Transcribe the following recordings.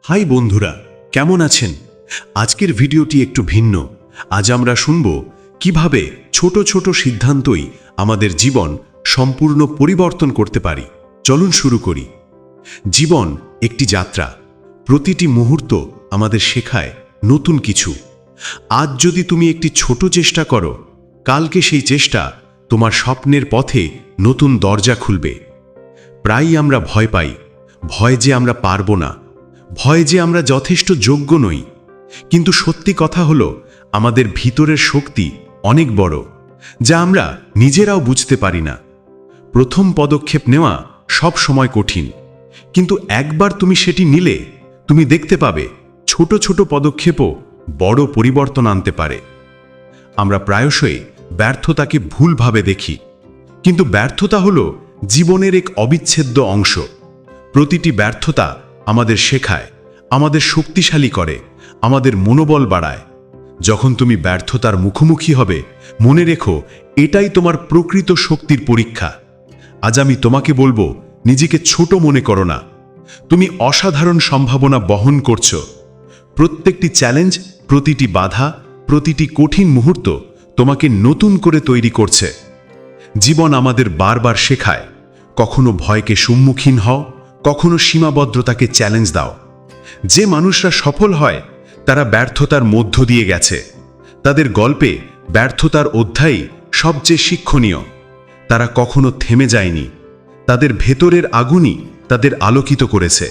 High বন্ধুরা, কেমন আছেন? আজকের ভিডিওটি একটু ভিন্ন। আজ আমরা শুনব কিভাবে ছোট ছোট সিদ্ধান্তই আমাদের জীবন সম্পূর্ণ পরিবর্তন করতে পারি। চলুন শুরু করি। জীবন একটি যাত্রা। প্রতিটি মুহূর্ত আমাদের শেখায় নতুন কিছু। আজ যদি তুমি একটি ছোট চেষ্টা করো, কালকে সেই চেষ্টা তোমার স্বপ্নের পথে নতুন দরজা খুলবে। প্রায়ই আমরা ভয় পাই, ভয় যে আমরা পারবো না, ভয় যে আমরা যথেষ্ট যোগ্য নই। কিন্তু সত্যি কথা হলো, আমাদের ভিতরের শক্তি অনেক বড়, যা আমরা নিজেরাও বুঝতে পারি না। প্রথম পদক্ষেপ নেওয়া সব সময় কঠিন, কিন্তু একবার তুমি সেটি নিলে তুমি দেখতে পাবে ছোট ছোট পদক্ষেপও বড় পরিবর্তন আনতে পারে। আমরা প্রায়শই ব্যর্থতাকে ভুলভাবে দেখি, কিন্তু ব্যর্থতা হলো জীবনের এক অবিচ্ছেদ্য অংশ। প্রতিটি ব্যর্থতা আমাদের শেখায়, আমাদের শক্তিশালী করে, আমাদের মনোবল বাড়ায়। যখন তুমি ব্যর্থতার মুখোমুখি হবে, মনে রেখো এটাই তোমার প্রকৃত শক্তির পরীক্ষা। আজ আমি তোমাকে বলবো, নিজেকে ছোট মনে করো না। তুমি অসাধারণ সম্ভাবনা বহন করছো। প্রত্যেকটি চ্যালেঞ্জ, প্রতিটি বাধা, প্রতিটি কঠিন মুহূর্ত তোমাকে নতুন করে তৈরি করছে। জীবন আমাদের বারবার শেখায়, কখনো ভয়কে সম্মুখীন হও, কখনো সীমাবদ্ধতাকে চ্যালেঞ্জ দাও। যে মানুষরা সফল হয় তারা ব্যর্থতার মধ্য দিয়ে গেছে। তাদের গল্পে ব্যর্থতার অধ্যায় সবচেয়ে শিক্ষণীয়। তারা কখনো থেমে যায়নি, তাদের ভেতরের আগুনই তাদের আলোকিত করেছে।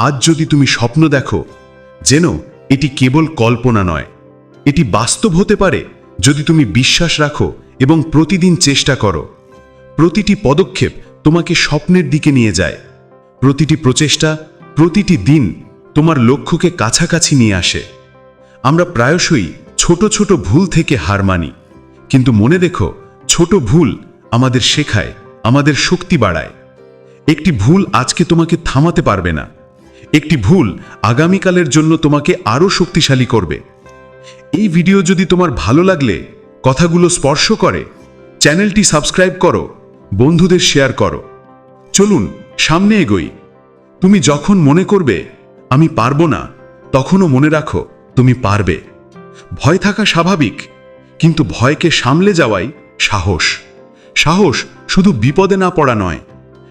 আজ যদি তুমি স্বপ্ন দেখো, যেন এটি কেবল কল্পনা নয়, এটি বাস্তব হতে পারে যদি তুমি বিশ্বাস রাখো এবং প্রতিদিন চেষ্টা করো। প্রতিটি পদক্ষেপ তোমাকে স্বপ্নের দিকে নিয়ে যায়। প্রতিটি প্রচেষ্টা, প্রতিটি দিন তোমার লক্ষ্যকে কাছাকাছি নিয়ে আসে। আমরা প্রায়শই ছোট ছোট ভুল থেকে হার মানি, কিন্তু মনে রেখো, ছোট ভুল আমাদের শেখায়, আমাদের শক্তি বাড়ায়। একটি ভুল আজকে তোমাকে থামাতে পারবে না, একটি ভুল আগামীকালের জন্য তোমাকে আরও শক্তিশালী করবে। এই ভিডিও যদি তোমার ভালো লাগলে, কথাগুলো স্পর্শ করে, চ্যানেলটি সাবস্ক্রাইব করো, বন্ধুদের শেয়ার করো। চলুন সামনে এগোই। তুমি যখন মনে করবে আমি পারবো না, তখনও মনে রাখো তুমি পারবে। ভয় থাকা স্বাভাবিক, কিন্তু ভয়কে সামলে যাওয়াই সাহস। সাহস শুধু বিপদে না পড়া নয়,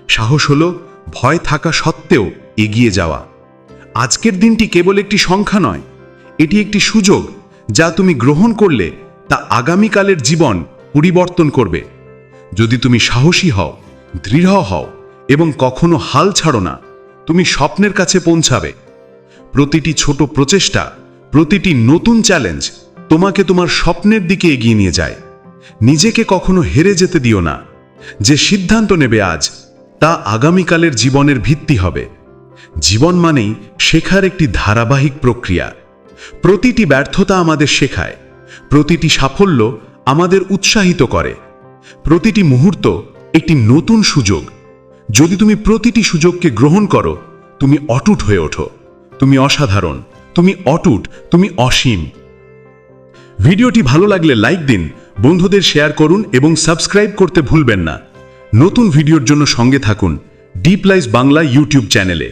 সাহস হলো ভয় থাকা সত্ত্বেও এগিয়ে যাওয়া। আজকের দিনটি কেবল একটি সংখ্যা নয়, এটি একটি সুযোগ যা তুমি গ্রহণ করলে তা আগামীকালের জীবন পরিবর্তন করবে। যদি তুমি সাহসী হও, দৃঢ় হও এবং কখনো হাল ছাড়ো না, তুমি স্বপ্নের কাছে পৌঁছাবে। প্রতিটি ছোট প্রচেষ্টা, প্রতিটি নতুন চ্যালেঞ্জ তোমাকে তোমার স্বপ্নের দিকে এগিয়ে নিয়ে যায়। নিজেকে কখনো হেরে যেতে দিও না। যে সিদ্ধান্ত নেবে আজ, তা আগামীকালের জীবনের ভিত্তি হবে। জীবন মানেই শেখার একটি ধারাবাহিক প্রক্রিয়া। প্রতিটি ব্যর্থতা আমাদের শেখায়, প্রতিটি সাফল্য আমাদের উৎসাহিত করে, প্রতিটি মুহূর্ত একটি নতুন সুযোগ। যদি তুমি প্রতিটি সুযোগকে গ্রহণ করো, তুমি অটুট হয়ে ওঠো। তুমি অসাধারণ, তুমি অটুট, তুমি অসীম। ভিডিওটি ভালো লাগলে লাইক দিন, বন্ধুদের শেয়ার করুন এবং সাবস্ক্রাইব করতে ভুলবেন না। নতুন ভিডিওর জন্য সঙ্গে থাকুন ডিপ লাইফ বাংলা ইউটিউব চ্যানেলে।